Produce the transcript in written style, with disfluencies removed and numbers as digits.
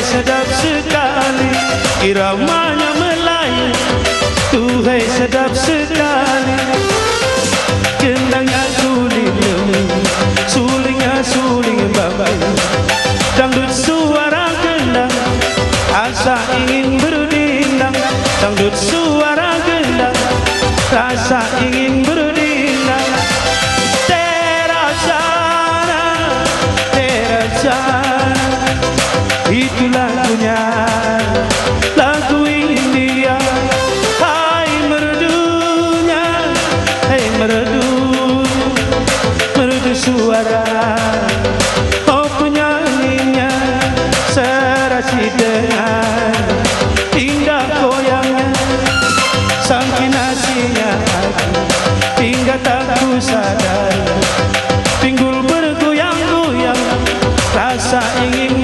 sedap sekali, iramanya Melayu, tuhai sedap sekali. Gendangnya suling lemu, sulingnya suling bambu, dangdut suara gendang, asa ingin berdindang. Dangdut suara gendang, rasa ingin berdindang. Terasana, terasana, itu lagunya, lagu India. Hai merdunya, hai merdu, merdu suara. Oh penyanyinya serasi dengan indah goyangnya, saking aslinya aku hingga tak ku sadar. Pinggul bergoyang-goyang, rasa ingin